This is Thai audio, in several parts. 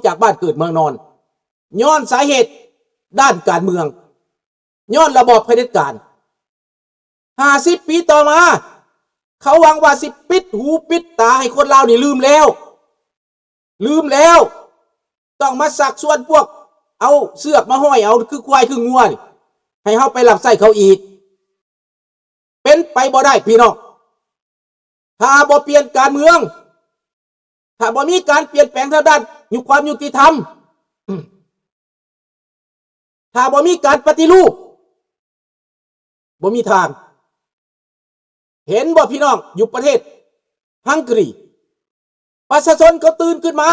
จากบ้านเกิดเมืองนอนย้อนสาเหตุด้านการเมืองย้อนระบอบเผด็จการ50 ปีต่อมาเขาหวังว่าสิปิดหูปิดตาให้คนลาวนี่ลืมแล้วต้องมาสักส่วนพวกเอาเสือกมาห้อยเอาคือควายคืองัวนี่ให้เฮาไปรับใช้เขาอีกเป็นไปบ่ได้พี่น้องถ้าบ่เปลี่ยนการเมืองถ้าบ่มีการเปลี่ยนแปลงทางด้านความยุติธรรมถ้าบ่มีการปฏิรูปบ่มีทางเห็นบ่พี่น้องอยู่ประเทศฮังการีประชาชนเขาตื่นขึ้นมา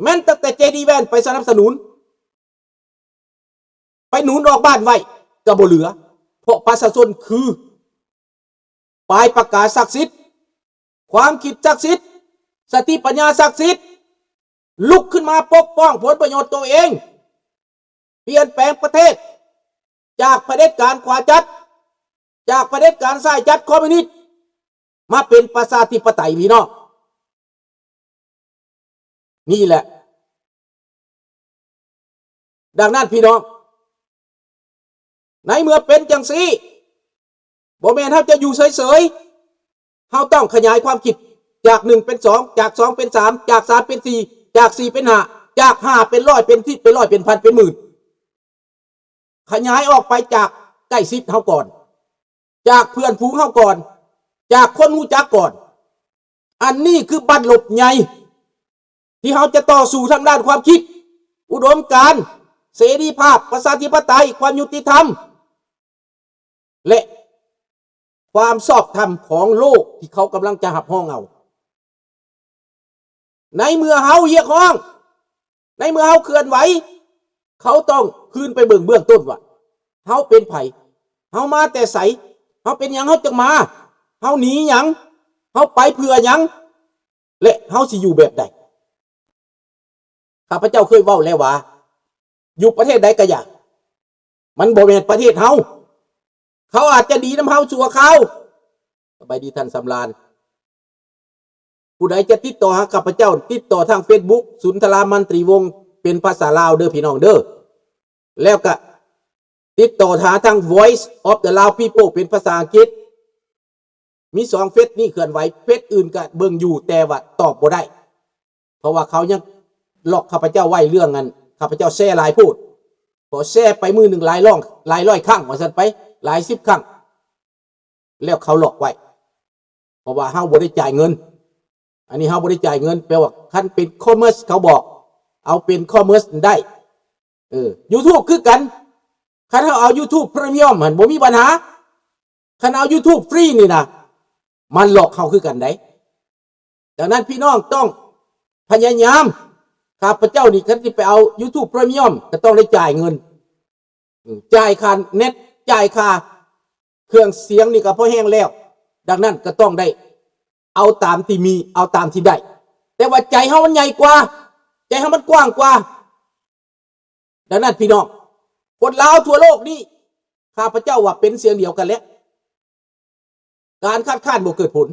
แม้นตั้งแต่เจดีแวนไปสนับสนุนไปหนุนออกบ้านไว้ก็บ่เหลือเพราะประชาชนคือปลายประกาศศักดิ์สิทธิ์ความคิดศักดิ์สิทธิ์สติปัญญาศักดิ์สิทธิ์ลุกขึ้นมาปกป้องผลประโยชน์ตัวเองเปลี่ยนแปลงประเทศจากเผด็จการขวาจัดจากเผด็จการซ้ายจัดคอมมิวนิสต์มาเป็นประชาธิปไตยพี่น้องนี่แหละดังนั้นพี่น้องในเมื่อเป็นจังซี่บ่แม่นเฮาจะอยู่เฉยๆเฮาต้องขยายความคิดจาก1เป็น2จาก2เป็น3จาก3เป็น4จาก4เป็น5จาก5เป็น100เป็น10เป็น100เป็นพันเป็นหมื่นขยายออกไปจากใกล้ชิดเฮาก่อนจากเพื่อนฝูงเฮาก่อนจากคนรู้จักก่อนอันนี้คือบัตรหลบใหญ่ที่เฮาจะต่อสู้ทางด้านความคิดอุดมการณ์เสรีภาพประชาธิปไตยความยุติธรรมและความชอบธรรมของโลกที่เขากำลังจะหับห้องเอาในเมื่อเฮาเรียกร้องในเมื่อเฮาเคลื่อนไหวเขาต้องคืนไปเบื้องต้นว่าเฮาเป็นไผเฮามาแต่ไสเฮาเป็นหยังเฮาจังมาเฮาหนีหยังเฮาไปเพื่อหยังและเฮาสิอยู่แบบใดข้าพเจ้าเคยเว้าแล้วว่าอยู่ประเทศใดก็อย่ามันบ่แม่นประเทศเฮาเขาอาจจะดีน้ำเฮาชั่วเขาสบายดีท่านสำราญผู้ใดจะติดต่อหาข้าพเจ้าติดต่อทาง Facebook สุนทรามันตรีวงศ์เป็นภาษาลาวเด้อพี่น้องเด้อแล้วก็ติดต่อหาทาง Voice of the Lao People เป็นภาษาอังกฤษมี2เฟซนี่เคลื่อนไหวเฟซอื่นก็เบิ่งอยู่แต่ว่าตอบบ่ได้เพราะว่าเขายังล็อกข้าพเจ้าไว้เรื่องนั้นข้าพเจ้าแชร์หลายพูดพอแชร์ไปมือหนึ่งหลายร้อยครั้งว่าซั่นไปหลาย10ครั้งแล้วเขาล็อกไว้เพราะว่าเฮาบ่ได้จ่ายเงินอันนี้เฮาบ่ได้จ่ายเงินแปลว่าคันเป็นคอมเมอร์สเขาบอกเอาเป็นคอมเมอร์สได้YouTube คือกันคันเฮาเอา YouTube Premium มันบ่มีปัญหาคันเอา YouTube ฟรีนี่นะมันหลอกเฮาคือกันได้ดังนั้นพี่น้องต้องพยายามข้าพเจ้านี่คันสิไปเอา YouTube Premium ก็ต้องได้จ่ายเงินจ่ายค่าเน็ตจ่ายค่าเครื่องเสียงนี่ก็พอแห้งแล้วดังนั้นก็ต้องได้เอาตามที่มีเอาตามที่ได้แต่ว่าใจเฮามันใหญ่กว่าใจเฮามันกว้างกว่าดังนั้นพี่น้องคนลาวทั่วโลกนี่ข้าพเจ้าว่าเป็นเสียงเดียวกันแล้วการคัดค้านบ่เกิดผล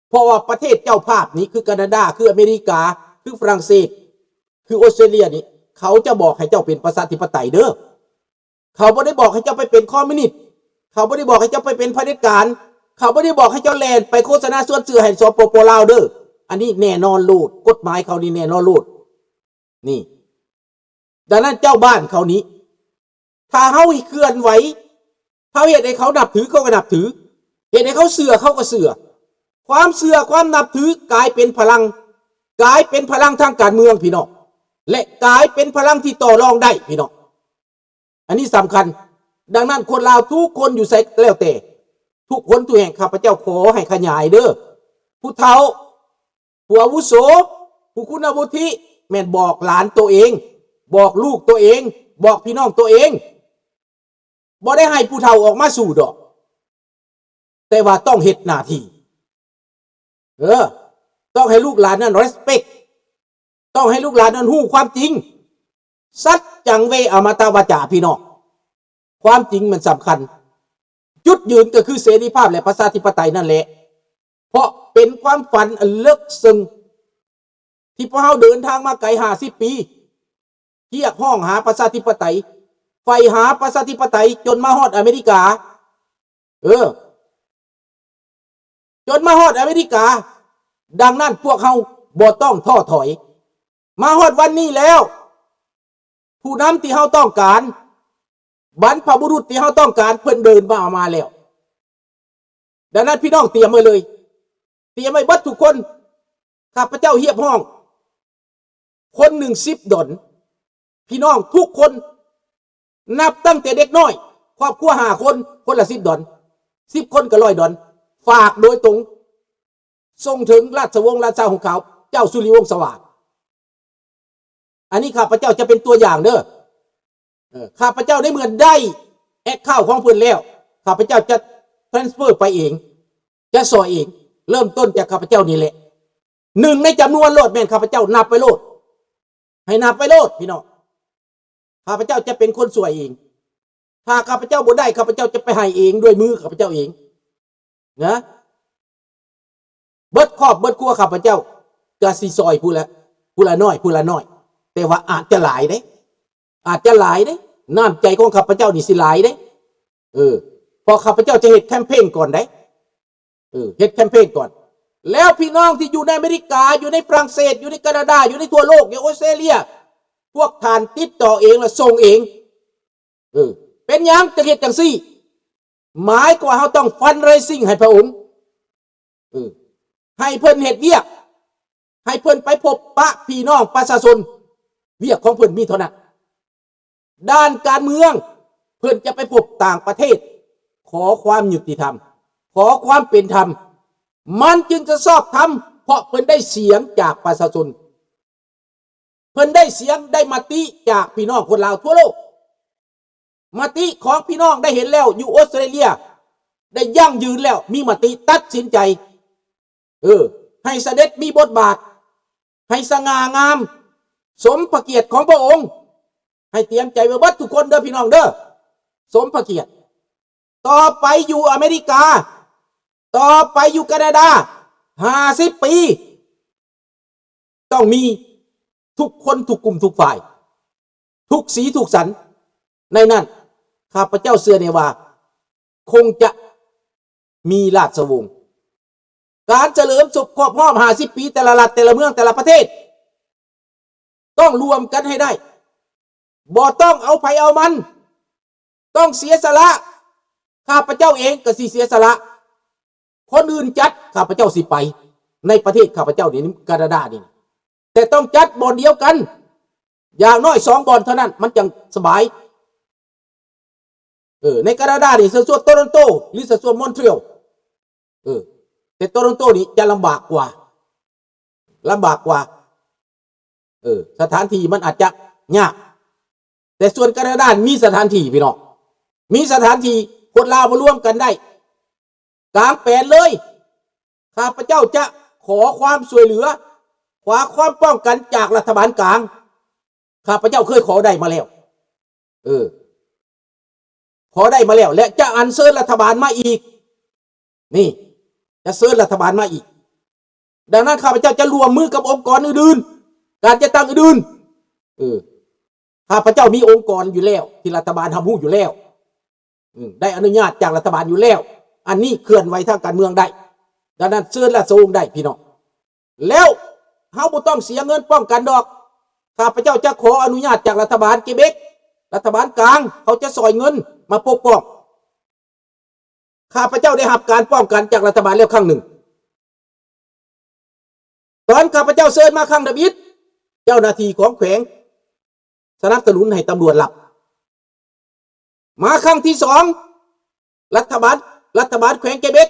เพราะว่าประเทศเจ้าภาพนี้คือแคนาดาคืออเมริกาคือฝรั่งเศสคือออสเตรเลียนี่เขาจะบอกให้เจ้าเป็นประชาธิปไตยเด้อเขาบ่ได้บอกให้เจ้าไปเป็นคอมมิวนิสต์เขาบ่ได้บอกให้เจ้าไปเป็นเผด็จการเขาบ่ได้บอกให้เจ้าแลนไปโฆษณาส่วนซื้อให้สปป.ลาวเด้ออันนี้แน่นอนโลดกฎหมายเขานี่แน่นอนโลดนี่ดังนั้นเจ้าบ้านเขานี้ถ้าเฮาเคลื่อนไหวเฮาเฮ็ดให้เขานับถือเขาก็นับถือเฮ็ดให้เขาเชื่อเขาก็เชื่อความเชื่อความนับถือกลายเป็นพลังทางการเมืองพี่น้องและกลายเป็นพลังที่ต่อรองได้พี่น้องอันนี้สำคัญดังนั้นคนลาวทุกคนอยู่ไสแล้วแต่ทุกคนทุกแห่งข้าพเจ้าขอให้ขยายเด้อผู้เฒ่าผู้อาวุโสผู้คุณวุฒิแม่นบอกหลานตัวเองบอกลูกตัวเองบอกพี่น้องตัวเองบ่ได้ให้ผู้เฒ่าออกมาสู่ดอกแต่ว่าต้องเฮ็ดหน้าที่ต้องให้ลูกหลานนั้น respect ต้องให้ลูกหลานนั้นรู้ความจริงสัจจังเวอมตะวาจาพี่น้องความจริงมันสำคัญจุดยืนก็คือเสรีภาพและประชาธิปไตยนั่นแหละเพราะเป็นความฝันอันลึกซึ้ง ที่พวกเราเดินทางมาไกล50 ปีเรียกห้องหาประชาธิปไตยไฟหาประชาธิปไตยจนมาฮอดอเมริกาจนมาฮอดอเมริกาดังนั้นพวกเขาบ่ต้องท้อถอยมาฮอดวันนี้แล้วผู้นำที่เราต้องการบรรพบุรุษที่เราต้องการเพิ่นเดินมาแล้วดังนั้นพี่น้องเตรียมไว้เลยเตรียมไว้เบิดทุกคนข้าพเจ้าเฮียบห้องคนหนึ่ง$10พี่น้องทุกคนนับตั้งแต่เด็กน้อยครอบครัว5 คนคนละ$10 10 คนก็$100ฝากโดยตรงส่งถึงราชวงศ์ราชาของเขาเจ้าสุริวงศ์สวัสดิ์อันนี้ข้าพเจ้าจะเป็นตัวอย่างเด้อข้าพเจ้าได้เหมือนได้แอคเข้าของเพิ่นแล้วข้าพเจ้าจะทรานสเฟอร์ไปเองจะสอยเองเริ่มต้นจากข้าพเจ้านี่แหละหนึ่งในจำนวนโลดแม่นข้าพเจ้านับไปโลดให้นับไปโลดพี่น้องข้าพเจ้าจะเป็นคนสวยเองถ้าข้าพเจ้าบ่ได้ข้าพเจ้าจะไปให้เองด้วยมือข้าพเจ้าเองนะเบิดครอบเบิดครัวข้าพเจ้าก็สิซอยผู้ละน้อยแต่ว่าอาจจะหลายเด้น้ำใจของข้าพเจ้านี่สิหลายเด้พอข้าพเจ้าจะเฮ็ดแคมเปญก่อนได้เฮ็ดแคมเปญก่อนแล้วพี่น้องที่อยู่ในอเมริกาอยู่ในฝรั่งเศสอยู่ในแคนาดาอยู่ในทั่วโลกอยู่ออสเตรเลียพวกท่านติดต่อเองและส่งเองเป็นหยังจะเฮ็ดจังซี่หมายกว่าเฮาต้องฟันเรซิ่งให้พระองค์ให้เพิ่นเฮ็ดเวียกให้เพิ่นไปพบปะพี่น้องประชาชนเวียกของเพิ่นมีเท่านั้นด้านการเมืองเพิ่นจะไปพบต่างประเทศขอความยุติธรรมขอความเป็นธรรมมันจึงจะชอบธรรมเพราะเพิ่นได้เสียงจากประชาชนเพิ่นได้เสียงได้มติจากพี่น้องคนลาวทั่วโลกมติของพี่น้องได้เห็นแล้วอยู่ออสเตรเลียได้ยั่งยืนแล้วมีมติตัดสินใจให้เสด็จมีบทบาทให้สง่างามสมพระเกียรติของพระองค์ให้เตรียมใจไว้วัดทุกคนเด้อพี่น้องเด้อสมพระเกียรติต่อไปอยู่อเมริกาต่อไปอยู่แคนาดา50 ปีต้องมีทุกคนทุกกลุ่มทุกฝ่ายทุกสีทุกสันในนั้นข้าพเจ้าเชื่อเนี่ยว่าคงจะมีราชวงศ์การเฉลิมฉลองครบรอบ50 ปีแต่ละรัฐแต่ละเมืองแต่ละประเทศต้องรวมกันให้ได้บ่ต้องเอาไผเอามันต้องเสียสละข้าพเจ้าเองก็สิเสียสละคนอื่นจัดข้าพเจ้าสิไปในประเทศข้าพเจ้านี่แคนาดานี่แต่ต้องจัดบ่อนเดียวกันอย่างน้อย2 บ่อนเท่านั้นมันจังสบายในแคนาดานี่ส่วนโตรอนโตหรือส่วนมอนทรีออลแต่โตรอนโตนี่จะลำบากกว่าสถานที่มันอาจจะยากแต่ส่วนแคนาดามีสถานที่พี่น้องมีสถานที่คนลาวมาร่วมกันได้กลางแปลนเลยข้าพเจ้าจะขอความช่วยเหลือขอความป้องกันจากรัฐบาลกลางข้าพเจ้าเคยขอได้มาแล้วขอได้มาแล้วและจะอัญเชิญรัฐบาลมาอีกนี่จะเชิญรัฐบาลมาอีกดังนั้นข้าพเจ้าจะรวมมือกับองค์กรอื่นๆการจะตั้งอื่นข้าพเจ้ามีองค์กรอยู่แล้วที่รัฐบาลทำหู้อยู่แล้วได้อนุญาตจากรัฐบาลอยู่แล้วอันนี้เคลื่อนไหวทางการเมืองได้ดังนั้นเชิญและส่งได้พี่น้องแล้วเฮาบ่ต้องเสียเงินป้องกันดอกข้าพเจ้าจะขออนุญาตจากรัฐบาลเกเบกรัฐบาลกลางเขาจะส่อยเงินมาปกป้องข้าพเจ้าได้รับการป้องกันจากรัฐบาลแล้วครั้งหนึ่งตอนข้าพเจ้าเชิญมาครั้งดับอิฐเจ้าหน้าที่ของแขวงสนับสนุนให้ตำรวจหลับมาครั้งที่2รัฐบาลแขวงเกเบก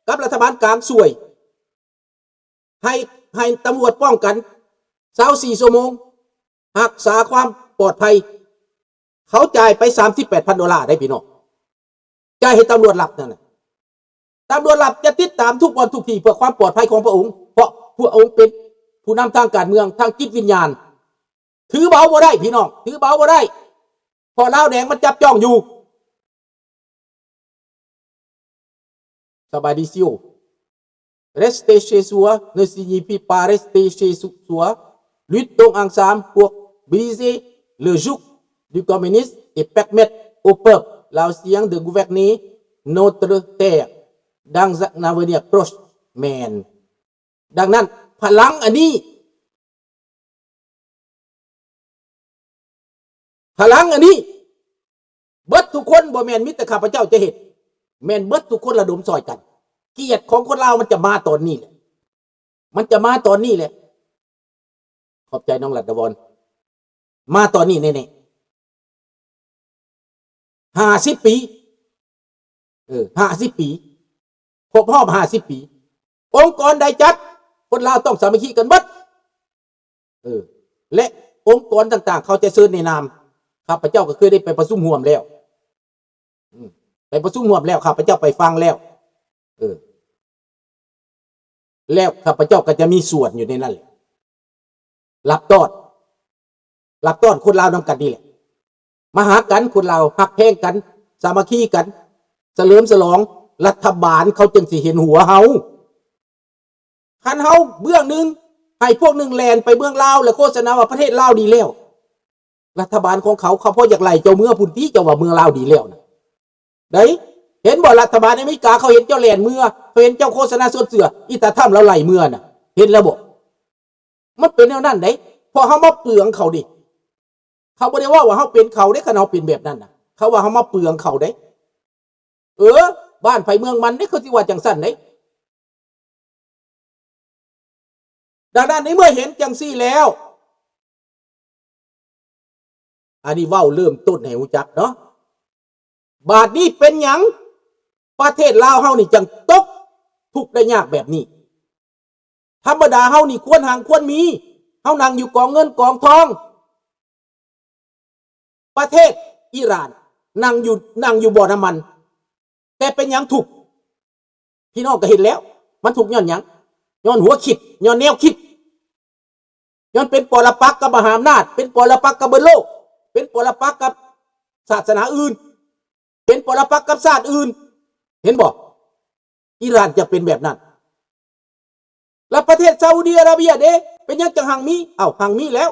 กับรัฐบาลกลางช่วยให้ตำรวจป้องกัน24 ชั่วโมงรักษาความปลอดภัยเขาจ่ายไป$38,000ได้พี่น้องจ่ายให้ตำรวจหลับนั่นแหละตำรวจหลับจะติดตามทุกวันทุกทีเพื่อความปลอดภัยของพระองค์เพราะพระองค์เป็นผู้นำทางการเมืองทางจิตวิญญาณถือเบาบ่ได้พี่น้องถือเบาบ่ได้พอลาวแดงมันจับจ้องอยู่สบายดีซิว rester chez soi ne signifie pas rester chez soi. Luttons ensemble pour briser le joug du communisme et permettre au peuple laotien de gouverner notre terre dans un avenir proche. แมนดังนั้นพลังอันนี้เบิดทุกคนบ่แม่นมิตรข้าพเจ้าจะเห็นแม่นเบิดทุกคนระดมซอยกันเกียรติของคนลาวมันจะมาตอนนี้แหละขอบใจน้องรัตวรมาตอนนี้แน่ๆ50 ปี50 ปีครบรอบ50 ปีองค์กรใดจัดคนลาวต้องสามัคคีกันเบิดและองค์กรต่างๆเขาจะเชิญในนามข้าพเจ้าก็เคยได้ไปประชุมร่วมแล้วข้าพเจ้าไปฟังแล้วแล้วข้าพเจ้าก็จะมีส่วนอยู่ในนั้นแหละรับต้อนคนลาวนำกันนี่แหละมาหากันคนลาวฮักแพงกันสามัคคีกันเฉลิมฉลองรัฐบาลเขาจึงสิเห็นหัวเฮาคันเฮาเบื้องนึงให้พวกนึงแลนไปเบื้องลาวแล้วโฆษณาว่าประเทศลาวดีแล้วรัฐบาลของเขาพออยากไล่เจ้าเมืองพุ่นที่เจ้าว่าเมืองลาวดีแล้วนะได้เห็นบ่รัฐบาลอเมริกาเขาเห็นเจ้าแลนเมืองเขาเห็นเจ้าโฆษณาสดเสืออีตาถ้ำแล้วไล่เมืองน่ะเห็นแล้วบ่มันเป็นแนวนั้นได้พอเฮามาเปลืองเขาดิเขาบ่ได้ว่าเฮาเป็นเขาได้คันเฮาเป็นแบบนั้นน่ะเขาว่าเฮามาเปลืองเขาได้บ้านไผเมืองมันนี่คือสิว่าจังซั่นได้ดังนั้นในเมื่อเห็นจังซี่แล้วอันนี้เว้าเริ่มต้นให้รู้จักเนาะบาดนี้เป็นหยังประเทศลาวเฮานี่จังตกทุกข์ได้ยากแบบนี้ธรรมดาเฮานี่ควรห่างควรมีเฮานั่งอยู่กองเงินกองทองประเทศอิหร่านนั่งอยู่บ่อน้ำมันแต่เป็นหยังถูกพี่น้องก็เห็นแล้วมันถูกย้อนหยังย้อนหัวคิดย้อนแนวคิดย้อนเป็นปรปักษ์กับมหาอำนาจเป็นปรปักษ์กับเบิดโลกเป็นปรปักษ์กับศาสนาอื่นเป็นปรปักษ์กับชาติอื่นเห็นบ่อิหร่านจะเป็นแบบนั้นแล้วประเทศซาอุดิอาระเบียเด้เป็นยังจังหังมีหังมีแล้ว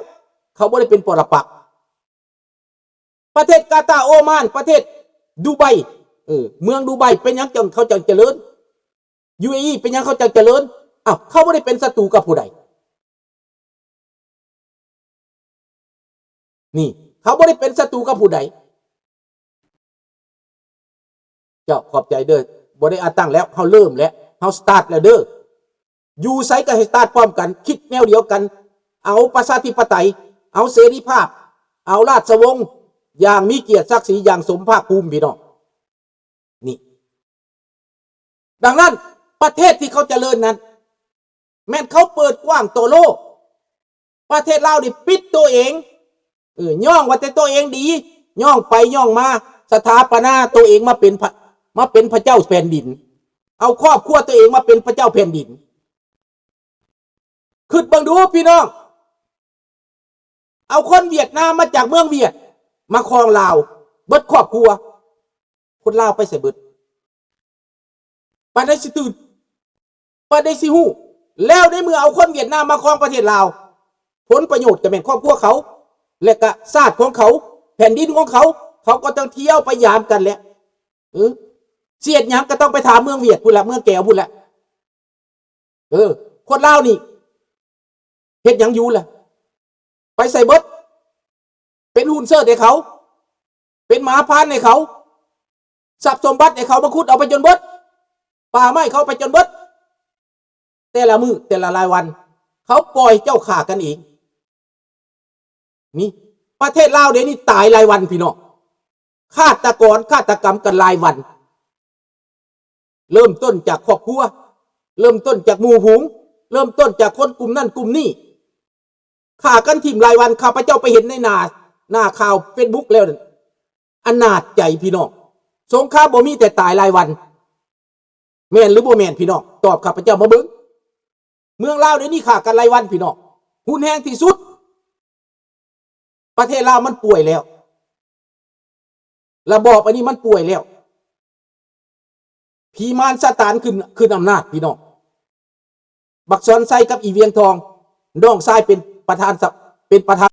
เขาบ่ได้เป็นปรปักษ์ประเทศกาตาร์โอมานประเทศดูไบเมืองดูไบเป็นยังจังเขาจังเจริญ UAE เป็นยังเขาจังเจริญเขาบ่ได้เป็นศัตรูกับผู้ใดนี่เขาบ่ได้เป็นศัตรูกับผู้ใดเจ้าขอบใจเด้อบ่ได้ตั้งแล้วเขาเริ่มแล้วเขาสตาร์ทแล้วเด้ออยู่ไสก็ให้สตาร์ทพร้อมกันคิดแนวเดียวกันเอาประชาธิปไตยเอาเสรีภาพเอาราชวงศ์อย่างมีเกียรติศักดิ์ศรีอย่างสมภาคภูมิพี่น้องนี่ดังนั้นประเทศที่เขาเจริญนั้นแม้นเขาเปิดกว้างต่อโลกประเทศลาวนี่ปิดตัวเองย่องว่าแต่ตัวเองดีย่องไปย่องมาสถาปนาตัวเองมาเป็นพระเจ้าแผ่นดินเอาครอบครัวตัวเองมาเป็นพระเจ้าแผ่นดินคิดบังดูพี่น้องเอาคนเวียดนามมาจากเมืองเวียดมาครองลาวเบิดครอบครัวคนลาวไปใส่เบิดปานใดสิตื่นปานใดสิฮู้แล้วในเมื่อเอาคนเวียดนามมาครองประเทศลาวผลประโยชน์จะเป็นครอบครัวเขาและก็ชาติของเขาแผ่นดินของเขาก็ต้องเที่ยวไปยามกันแหละเสียดหยังก็ต้องไปถามเมืองเวียดพุ่นละเมืองแก้วพุ่นละคนลาวนี่เฮ็ดหยังอยู่ล่ะไปใส่เบิดเป็นหุ่นเสิร์ชให้เขาเป็นหมาพานให้เขาทรัพย์สมบัติให้เขามาขุดเอาไปจนเบิดป่าไม้เขาไปจนเบิดแต่ละมื้อแต่ละรายวันเขาปล่อยเจ้าข่ากันเองนี่ประเทศลาวเดี๋ยวนี้ตายรายวันพี่น้องฆาตกรรมกันรายวันเริ่มต้นจากครอบครัวเริ่มต้นจากหมู่ฝูงเริ่มต้นจากคนกลุ่มนั่นกลุ่มนี้ฆ่ากันทิ่มรายวันข้าพเจ้าไปเห็นในหน้าข่าว Facebook แล้วนั่นอนาถใจพี่น้องสงครามบ่มีแต่ตายรายวันแม่นหรือบ่แม่นพี่น้องตอบข้าพเจ้ามาเบิ่งเมืองลาวเดี๋ยวนี้ฆ่ากันรายวันพี่น้องหุนแฮงที่สุดประเทศลาวมันป่วยแล้วระบอบอันนี้มันป่วยแล้วผีมารซาตานขึ้นอำนาจพี่น้อง บักซอนไซกับอีเวียงทองน้องชายเป็นประธาน